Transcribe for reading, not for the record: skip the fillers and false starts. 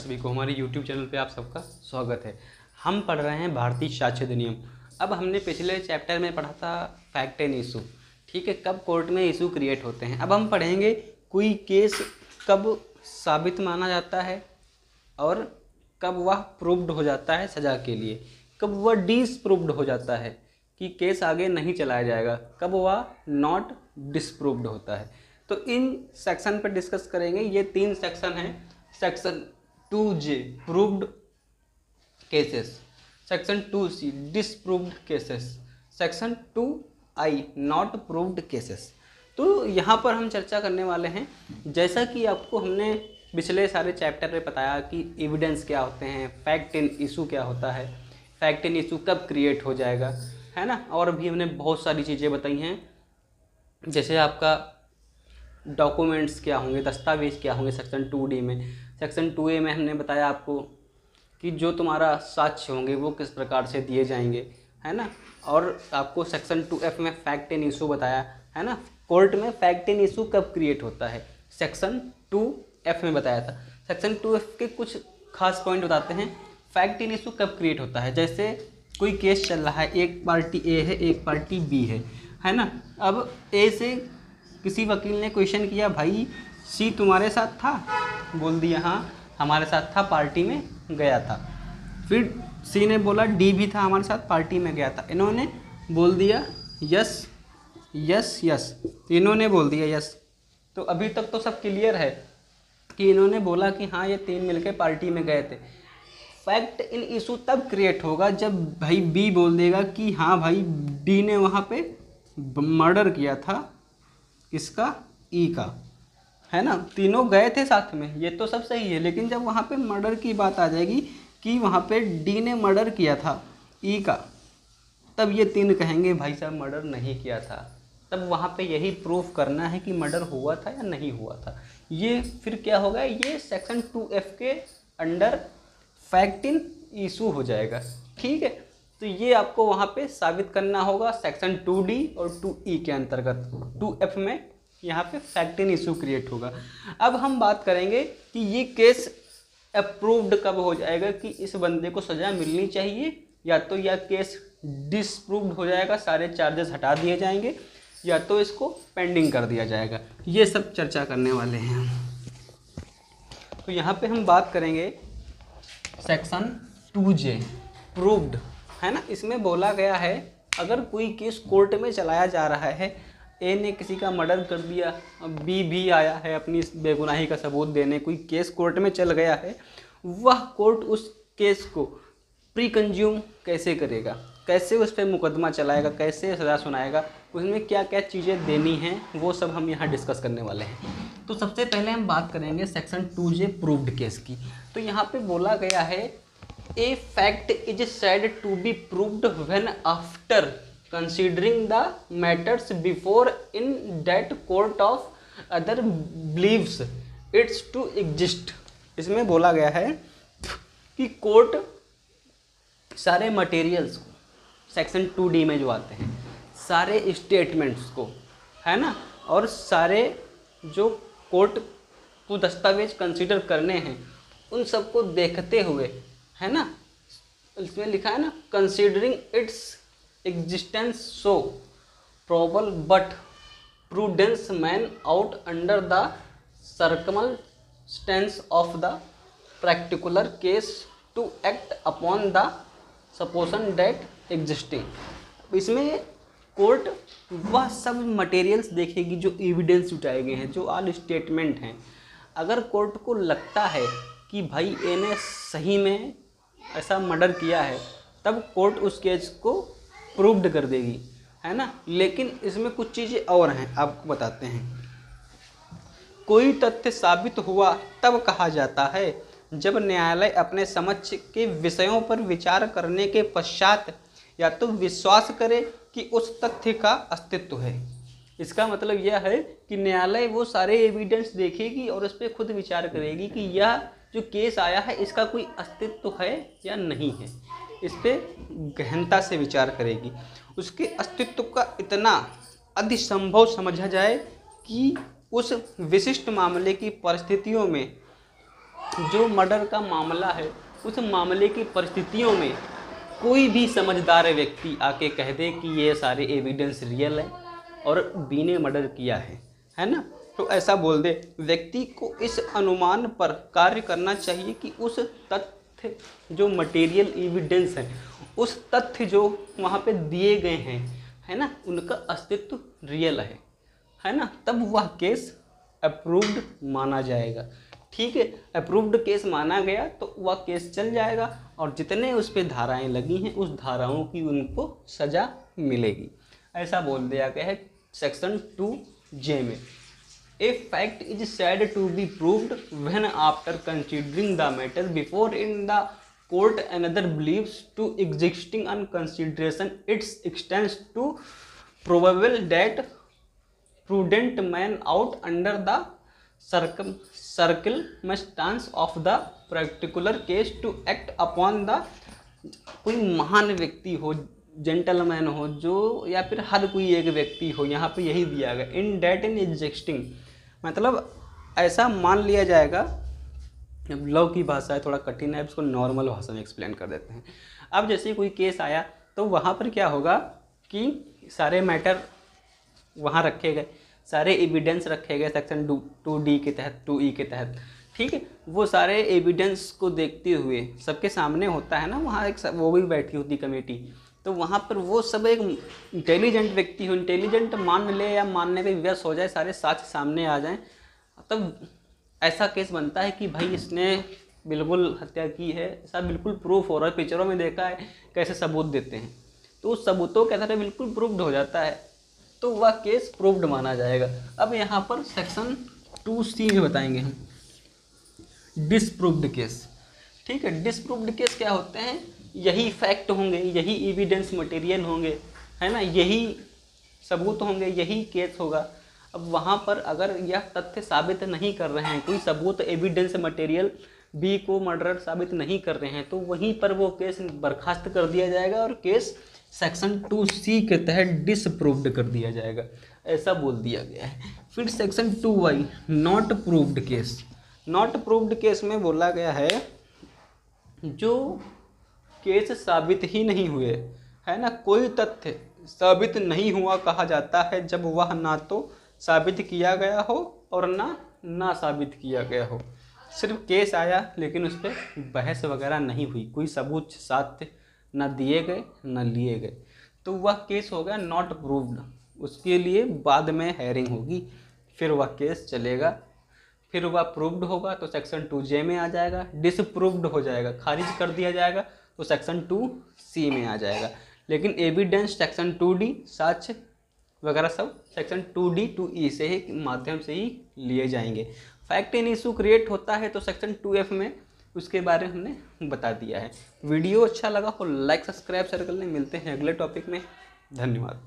सभी को हमारे YouTube चैनल पे आप सबका स्वागत है। हम पढ़ रहे हैं भारतीय साक्ष्य अधिनियम। अब हमने पिछले चैप्टर में पढ़ा था फैक्ट एंड इशू, ठीक है, कब कोर्ट में इशू क्रिएट होते हैं। अब हम पढ़ेंगे कोई केस कब साबित माना जाता है और कब वह प्रूव्ड हो जाता है सज़ा के लिए, कब वह डिसप्रूव्ड हो जाता है कि केस आगे नहीं चलाया जाएगा, कब वह नॉट डिसप्रूव्ड होता है। तो इन सेक्शन पर डिस्कस करेंगे। ये 3 सेक्शन हैं। Section 2J proved cases, section 2C disproved cases, section 2I not proved cases. तो यहाँ पर हम चर्चा करने वाले हैं, जैसा कि आपको हमने पिछले सारे चैप्टर में बताया कि एविडेंस क्या होते हैं, फैक्ट इन इशू क्या होता है, फैक्ट इन इशू कब क्रिएट हो जाएगा, है ना। और भी हमने बहुत सारी चीज़ें बताई हैं, जैसे आपका डॉक्यूमेंट्स क्या होंगे, दस्तावेज क्या होंगे सेक्शन 2D में। सेक्शन 2A में हमने बताया आपको कि जो तुम्हारा साक्ष्य होंगे वो किस प्रकार से दिए जाएंगे, है ना। और आपको सेक्शन 2F में फैक्ट इन इशू बताया, है ना, कोर्ट में फैक्ट इन इशू कब क्रिएट होता है, सेक्शन 2F में बताया था। सेक्शन 2F के कुछ खास पॉइंट बताते हैं। फैक्ट इन इशू कब क्रिएट होता है, जैसे कोई केस चल रहा है, एक पार्टी ए है, एक पार्टी बी है ना। अब ए से किसी वकील ने क्वेश्चन किया, भाई सी तुम्हारे साथ था, बोल दिया हाँ हमारे साथ था, पार्टी में गया था। फिर सी ने बोला डी भी था हमारे साथ, पार्टी में गया था। इन्होंने बोल दिया यस यस यस, इन्होंने बोल दिया यस। तो अभी तक तो सब क्लियर है कि इन्होंने बोला कि हाँ ये 3 मिलके पार्टी में गए थे। फैक्ट इन इशू तब क्रिएट होगा जब भाई बी बोल देगा कि हाँ भाई डी ने वहाँ पे मर्डर किया था, किसका, ई का, है ना। तीनों गए थे साथ में, ये तो सब सही है, लेकिन जब वहाँ पे मर्डर की बात आ जाएगी कि वहाँ पे डी ने मर्डर किया था ई का, तब ये 3 कहेंगे भाई साहब मर्डर नहीं किया था। तब वहाँ पे यही प्रूफ करना है कि मर्डर हुआ था या नहीं हुआ था। ये फिर क्या होगा, ये सेक्शन 2F के अंडर फैक्ट इन इशू हो जाएगा, ठीक है। तो ये आपको वहाँ पे साबित करना होगा सेक्शन 2D और 2E के अंतर्गत। 2F में यहाँ पे फैक्ट इन इशू क्रिएट होगा। अब हम बात करेंगे कि ये केस अप्रूव्ड कब हो जाएगा, कि इस बंदे को सज़ा मिलनी चाहिए, या तो यह केस डिसप्रूव्ड हो जाएगा, सारे चार्जेस हटा दिए जाएंगे, या तो इसको पेंडिंग कर दिया जाएगा। ये सब चर्चा करने वाले हैं हम। तो यहाँ पे हम बात करेंगे सेक्शन 2J प्रूव्ड, है ना। इसमें बोला गया है अगर कोई केस कोर्ट में चलाया जा रहा है, ए ने किसी का मर्डर कर दिया, अब बी भी आया है अपनी बेगुनाही का सबूत देने, कोई केस कोर्ट में चल गया है, वह कोर्ट उस केस को प्री कंज्यूम कैसे करेगा, कैसे उस पर मुकदमा चलाएगा, कैसे सज़ा सुनाएगा, उसमें क्या क्या चीज़ें देनी हैं, वो सब हम यहाँ डिस्कस करने वाले हैं। तो सबसे पहले हम बात करेंगे सेक्शन 2J प्रूव्ड केस की। तो यहाँ पे बोला गया है a fact is said to be proved when after considering the matters before in that court of other believes it's to exist. इसमें बोला गया है कि कोर्ट सारे मटेरियल्स को, सेक्शन 2D में जो आते हैं, सारे स्टेटमेंट्स को, है ना, और सारे जो कोर्ट को दस्तावेज कंसीडर करने हैं, उन सबको देखते हुए, है ना, इसमें लिखा है ना, considering its existence so probable but prudent man ought under the circumstances of the particular case to act upon the supposition that existing. इसमें कोर्ट वह सब मटेरियल्स देखेगी जो एविडेंस जुटाए गए हैं, जो ऑल स्टेटमेंट हैं। अगर कोर्ट को लगता है कि भाई ए ने सही में ऐसा मर्डर किया है, तब कोर्ट उस केस को प्रूव्ड कर देगी, है ना। लेकिन इसमें कुछ चीज़ें और हैं, आपको बताते हैं। कोई तथ्य साबित हुआ तब कहा जाता है जब न्यायालय अपने समक्ष के विषयों पर विचार करने के पश्चात या तो विश्वास करे कि उस तथ्य का अस्तित्व है। इसका मतलब यह है कि न्यायालय वो सारे एविडेंस देखेगी और उस पर खुद विचार करेगी कि यह जो केस आया है इसका कोई अस्तित्व है या नहीं है। इस पर गहनता से विचार करेगी, उसके अस्तित्व का इतना अधिसंभव समझा जाए कि उस विशिष्ट मामले की परिस्थितियों में जो मर्डर का मामला है उस मामले की परिस्थितियों में कोई भी समझदार व्यक्ति आके कह दे कि ये सारे एविडेंस रियल है और बी ने मर्डर किया है ना, तो ऐसा बोल दे। व्यक्ति को इस अनुमान पर कार्य करना चाहिए कि उस तथ्य जो मटेरियल एविडेंस है, उस तथ्य जो वहाँ पे दिए गए हैं, है ना, उनका अस्तित्व रियल है ना, तब वह केस अप्रूव्ड माना जाएगा। ठीक है, अप्रूव्ड केस माना गया तो वह केस चल जाएगा और जितने उस पर धाराएं लगी हैं उस धाराओं की उनको सज़ा मिलेगी। ऐसा बोल दिया गया है सेक्शन 2J में। ए fact is said to be proved when after considering the matter before in the court another believes to existing on consideration its extends to probable that prudent man out under the circumstance of the particular case to act upon the। कोई महान व्यक्ति हो, gentleman हो जो, या फिर हर कोई एक व्यक्ति हो, यहाँ पे यही दिया गया इन डेट इन एग्जिस्टिंग, मतलब ऐसा मान लिया जाएगा। अब लॉ की भाषा है, थोड़ा कठिन है, इसको नॉर्मल भाषा में एक्सप्लेन कर देते हैं। अब जैसे कोई केस आया तो वहाँ पर क्या होगा कि सारे मैटर वहाँ रखे गए, सारे एविडेंस रखे गए सेक्शन 2D के तहत, 2E के तहत। ठीक है, वो सारे एविडेंस को देखते हुए सबके सामने होता है ना, वहाँ एक वो भी बैठी होती कमेटी, तो वहाँ पर वो सब एक इंटेलिजेंट व्यक्ति हो, इंटेलिजेंट मान ले या मानने पे विवश हो जाए, सारे साक्ष्य सामने आ जाएं, तब ऐसा केस बनता है कि भाई इसने बिल्कुल हत्या की है, ऐसा बिल्कुल प्रूफ हो रहा है, पिक्चरों में देखा है कैसे सबूत देते हैं, तो उस सबूतों के आधार बिल्कुल प्रूव्ड हो जाता है, तो वह केस प्रूव्ड माना जाएगा। अब यहाँ पर सेक्शन 2C में बताएंगे हम डिसप्रूव्ड केस। ठीक है, डिसप्रूव्ड केस क्या होते हैं, यही फैक्ट होंगे, यही एविडेंस मटेरियल होंगे, है ना, यही सबूत होंगे, यही केस होगा। अब वहाँ पर अगर यह तथ्य साबित नहीं कर रहे हैं, कोई सबूत एविडेंस मटेरियल बी को मर्डर साबित नहीं कर रहे हैं, तो वहीं पर वो केस बर्खास्त कर दिया जाएगा और केस सेक्शन 2C के तहत डिसप्रूव्ड कर दिया जाएगा, ऐसा बोल दिया गया है। फिर section 2Y not proved case. Not proved case में बोला गया है जो केस साबित ही नहीं हुए, है ना, कोई तथ्य साबित नहीं हुआ कहा जाता है जब वह ना तो साबित किया गया हो और ना साबित किया गया हो। सिर्फ केस आया लेकिन उस पर बहस वगैरह नहीं हुई, कोई सबूत साथ ना दिए गए ना लिए गए, तो वह केस हो गया नॉट प्रूव्ड। उसके लिए बाद में हेयरिंग होगी, फिर वह केस चलेगा, फिर वह प्रूव्ड होगा तो सेक्शन 2J में आ जाएगा, डिसप्रूव्ड हो जाएगा, खारिज कर दिया जाएगा तो सेक्शन 2C में आ जाएगा। लेकिन एविडेंस सेक्शन 2D, साक्ष्य वगैरह सब सेक्शन 2D 2E से ही माध्यम से ही लिए जाएंगे। फैक्ट इन इशू क्रिएट होता है तो सेक्शन 2F में उसके बारे में हमने बता दिया है। वीडियो अच्छा लगा हो लाइक सब्सक्राइब शेयर कर लें। मिलते हैं अगले टॉपिक में, धन्यवाद।